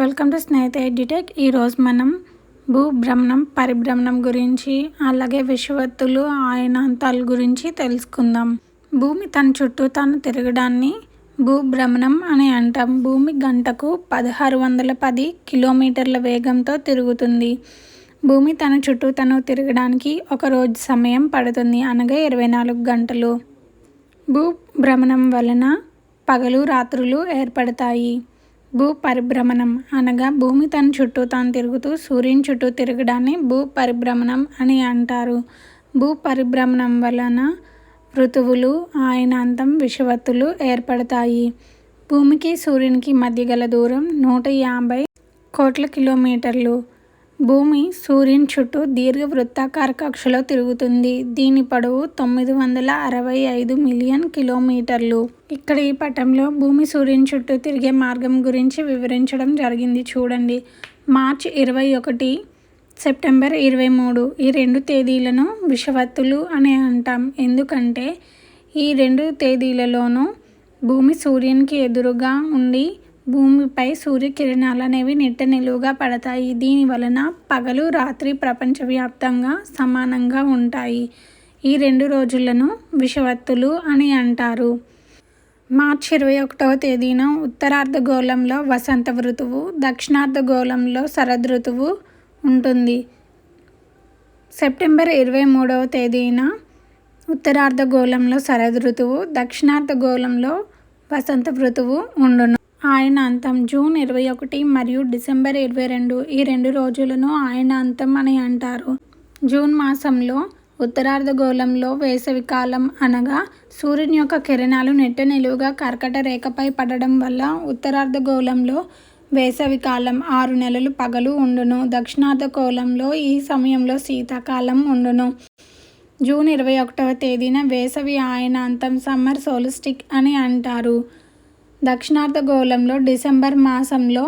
Welcome to Snehitha edutech. ఈరోజు మనం భూభ్రమణం, పరిభ్రమణం గురించి, అలాగే విషువత్తులు, అయనాంతాల గురించి తెలుసుకుందాం. భూమి తన చుట్టూ తాను తిరగడాన్ని భూభ్రమణం అని అంటాం. భూమి గంటకు 1610 కిలోమీటర్ల వేగంతో తిరుగుతుంది. భూమి తన చుట్టూ తను తిరగడానికి ఒక రోజు సమయం పడుతుంది, అనగా 24 గంటలు. భూభ్రమణం వలన పగలు రాత్రులు ఏర్పడతాయి. భూ పరిభ్రమణం అనగా భూమి తన చుట్టూ తాను తిరుగుతూ సూర్యుని చుట్టూ తిరగడాన్ని భూ పరిభ్రమణం అని అంటారు. భూ పరిభ్రమణం వలన ఋతువులు, అయనాంతం, విషువత్తులు ఏర్పడతాయి. భూమికి సూర్యునికి మధ్య గల దూరం 150 కోట్ల కిలోమీటర్లు. భూమి సూర్యుని చుట్టూ దీర్ఘ వృత్తాకార కక్షలో తిరుగుతుంది. దీని పొడవు 965 మిలియన్ కిలోమీటర్లు. ఇక్కడ ఈ పటంలో భూమి సూర్యుని చుట్టూ తిరిగే మార్గం గురించి వివరించడం జరిగింది. చూడండి. మార్చి 21, సెప్టెంబర్ 23 ఈ 2 తేదీలను విషువత్తులు అని అంటాం. ఎందుకంటే ఈ 2 తేదీలలోనూ భూమి సూర్యునికి ఎదురుగా ఉండి భూమిపై సూర్యకిరణాలు అనేవి నిట్ట నిలువుగా పడతాయి. దీని వలన పగలు రాత్రి ప్రపంచవ్యాప్తంగా సమానంగా ఉంటాయి. ఈ 2 రోజులను విషువత్తులు అని అంటారు. మార్చి 21వ తేదీన ఉత్తరార్ధగోళంలో వసంత ఋతువు, దక్షిణార్ధగోళంలో శరదృతువు ఉంటుంది. సెప్టెంబర్ 23వ తేదీన ఉత్తరార్ధగోళంలో శరదృతువు, దక్షిణార్ధగోళంలో వసంత ఋతువు ఉండును. అయనాంతం జూన్ 21 మరియు డిసెంబర్ 22 ఈ 2 రోజులను అయనాంతం అని అంటారు. జూన్ మాసంలో ఉత్తరార్ధగోళంలో వేసవికాలం, అనగా సూర్యుని యొక్క కిరణాలు నిట్ట నిలువుగా కర్కట రేఖపై పడడం వల్ల ఉత్తరార్ధగోళంలో వేసవికాలం 6 నెలలు పగలు ఉండును. దక్షిణార్ధగోళంలో ఈ సమయంలో శీతాకాలం ఉండును. జూన్ 21వ తేదీన వేసవి అయనాంతం, సమ్మర్ సోల్స్టిస్ అని అంటారు. దక్షిణార్ధగోళంలో డిసెంబర్ మాసంలో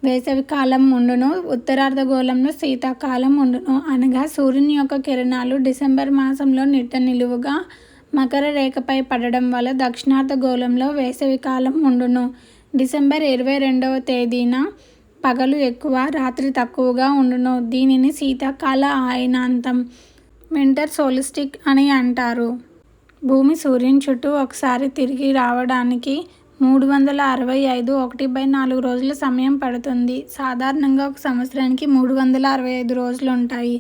వేసవికాలం ఉండును. ఉత్తరార్ధగోళంలో శీతాకాలం ఉండును. అనగా సూర్యుని యొక్క కిరణాలు డిసెంబర్ మాసంలో నిట్ట నిలువుగా మకర రేఖపై పడడం వల్ల దక్షిణార్ధగోళంలో వేసవికాలం ఉండును. డిసెంబర్ 22వ తేదీన పగలు ఎక్కువ, రాత్రి తక్కువగా ఉండును. దీనిని శీతాకాల అయనాంతం, వింటర్ సోల్స్టిస్ అని అంటారు. భూమి సూర్యుని చుట్టూ ఒకసారి తిరిగి రావడానికి 365 1/4 రోజుల సమయం పడుతుంది. సాధారణంగా ఒక సంవత్సరానికి 365 రోజులు ఉంటాయి.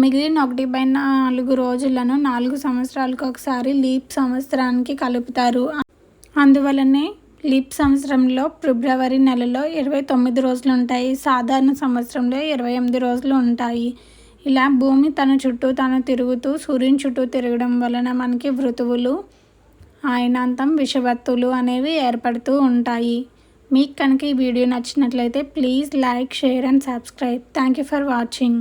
మిగిలిన 1/4 రోజులను 4 సంవత్సరాలకు ఒకసారి లీప్ సంవత్సరానికి కలుపుతారు. అందువలనే లీప్ సంవత్సరంలో ఫిబ్రవరి నెలలో 29 రోజులు ఉంటాయి. సాధారణ సంవత్సరంలో 28 రోజులు ఉంటాయి. ఇలా భూమి తన చుట్టూ తాను తిరుగుతూ సూర్యుని చుట్టూ తిరగడం వలన మనకి ఋతువులు, అయనాంతం, విషువత్తులు అనేవి ఏర్పడుతూ ఉంటాయి. మీకు కనుక ఈ వీడియో నచ్చినట్లయితే please like, share and subscribe. Thank you for watching.